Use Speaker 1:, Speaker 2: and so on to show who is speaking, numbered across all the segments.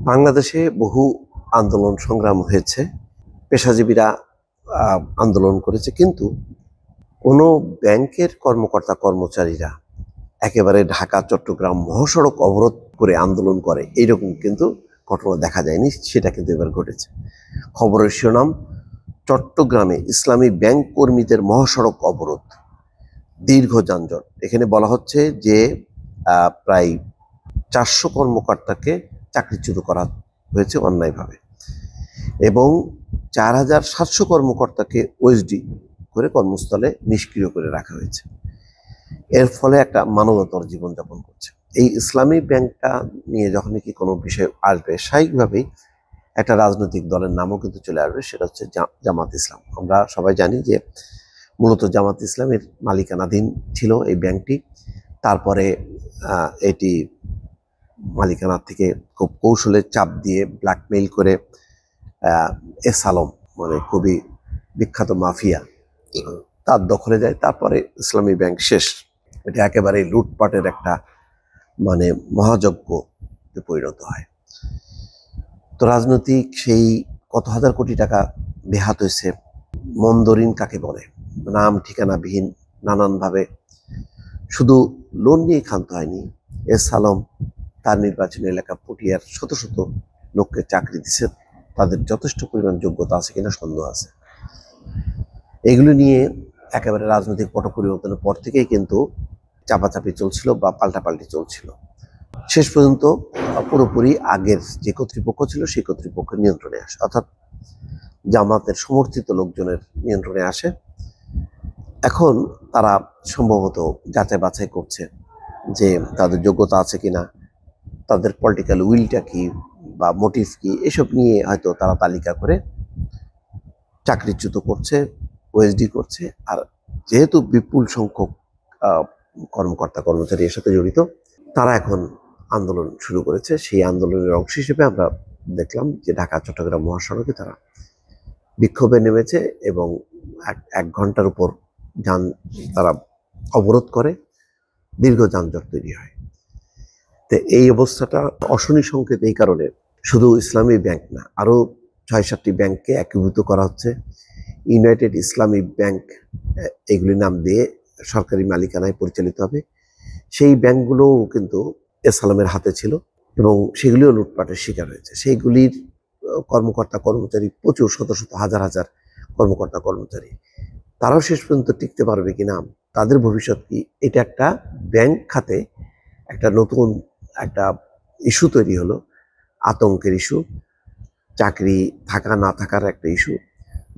Speaker 1: বাংলাদেশে বহু আন্দোলন সংগ্রাম হয়েছে, পেশাজীবীরা আন্দোলন করেছে, কিন্তু কোনো ব্যাংকের কর্মকর্তা কর্মচারীরা একেবারে ঢাকা চট্টগ্রাম মহাসড়ক অবরোধ করে আন্দোলন করে এইরকম কিন্তু ঘটনা দেখা যায়নি। সেটা কিন্তু এবার ঘটেছে। খবরের শিরোনাম, চট্টগ্রামে ইসলামী ব্যাংক কর্মীদের মহাসড়ক অবরোধ, দীর্ঘ যানজট। এখানে বলা হচ্ছে যে প্রায় 400 কর্মকর্তাকে চাকরিচ্যুত করা হয়েছে অন্যায়ভাবে এবং 4700 কর্মকর্তাকে ওএসডি করে কর্মস্থলে নিষ্ক্রিয় করে রাখা হয়েছে। এর ফলে একটা মানবতর জীবনযাপন করছে। এই ইসলামী ব্যাংকটা নিয়ে যখনই কি কোনো বিষয় আসবে, স্বাভাবিকভাবেই একটা রাজনৈতিক দলের নামও কিন্তু চলে আসবে, সেটা হচ্ছে জামাত ইসলাম। আমরা সবাই জানি যে মূলত জামাত ইসলামের মালিকানাধীন ছিল এই ব্যাংকটি। তারপরে এটি মালিকানা থেকে খুব কৌশলে চাপ দিয়ে ব্ল্যাকমেইল করে এস আলম, মানে খুবই বিখ্যাত মাফিয়া, তার দখলে যায়। তারপরে ইসলামী ব্যাংক শেষ। এটা একেবারে লুটপাটের একটা মানে মহাযজ্ঞে পরিণত হয়। তো রাজনৈতিক সেই কত হাজার কোটি টাকা বেহাত হয়েছে। মন্দরিন কাকে বলে, নাম ঠিকানাবিহীন নানানভাবে শুধু লোন নিয়ে ক্ষান্ত হয়নি। এস আলম তার নির্বাচনী এলাকা পটিয়ার শত শত লোককে চাকরি দিচ্ছে, তাদের যথেষ্ট পরিমাণ যোগ্যতা আছে কিনা সন্দেহ আছে। এগুলো নিয়ে একেবারে রাজনৈতিক পট পরিবর্তনের পর থেকেই কিন্তু চাপাচাপি চলছিল বা পাল্টাপাল্টি চলছিল। শেষ পর্যন্ত পুরোপুরি আগের যে কর্তৃপক্ষ ছিল সেই কর্তৃপক্ষের নিয়ন্ত্রণে আসে, অর্থাৎ জামাতের সমর্থিত লোকজনের নিয়ন্ত্রণে আসে। এখন তারা সম্ভবত যাচাই বাছাই করছে যে তাদের যোগ্যতা আছে কিনা, তাদের পলিটিক্যাল উইলটা কি বা মোটিভ কি, এসব নিয়ে হয়তো তারা তালিকা করে চাকরিচ্যুত করছে, ওএসডি করছে। আর যেহেতু বিপুল সংখ্যক কর্মকর্তা কর্মচারী এর সাথে জড়িত, তারা এখন আন্দোলন শুরু করেছে। সেই আন্দোলনের অংশ হিসেবে আমরা দেখলাম যে ঢাকা চট্টগ্রাম মহাসড়কে তারা বিক্ষোভে নেমেছে এবং এক ঘন্টার উপর তারা অবরোধ করে, দীর্ঘ যানজট তৈরি হয়। তো এই অবস্থাটা অশনি সংকেত। এই কারণে শুধু ইসলামী ব্যাংক না, আরও 6-7টি ব্যাংককে একীভূত করা হচ্ছে। ইউনাইটেড ইসলামী ব্যাংক এগুলির নাম দিয়ে সরকারি মালিকানায় পরিচালিত হবে। সেই ব্যাংকগুলোও কিন্তু এস আলমের হাতে ছিল এবং সেগুলিও লুটপাটের শিকার হয়েছে। সেইগুলির কর্মকর্তা কর্মচারী প্রচুর, শত শত হাজার হাজার কর্মকর্তা কর্মচারী, তারাও শেষ পর্যন্ত টিকতে পারবে কিনা, তাদের ভবিষ্যৎ কি, এটা একটা ব্যাংক খাতে একটা নতুন একটা ইস্যু তৈরি হলো, আতঙ্কের ইস্যু, চাকরি থাকা না থাকার একটা ইস্যু,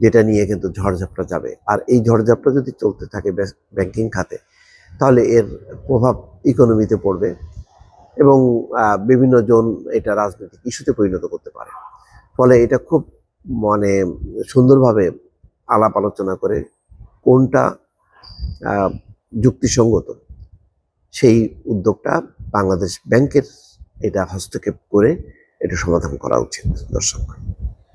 Speaker 1: যেটা নিয়ে কিন্তু ঝড়ঝাপটা যাবে। আর এই ঝড়ঝাপটা যদি চলতে থাকে ব্যাংকিং খাতে, তাহলে এর প্রভাব ইকোনমিতে পড়বে এবং বিভিন্ন জন এটা রাজনৈতিক ইস্যুতে পরিণত করতে পারে। ফলে এটা খুব মানে সুন্দরভাবে আলাপ আলোচনা করে কোনটা যুক্তিসঙ্গত, সেই উদ্যোগটা বাংলাদেশ ব্যাংকের এটা হস্তক্ষেপ করে এটা সমাধান করা উচিত। দর্শক।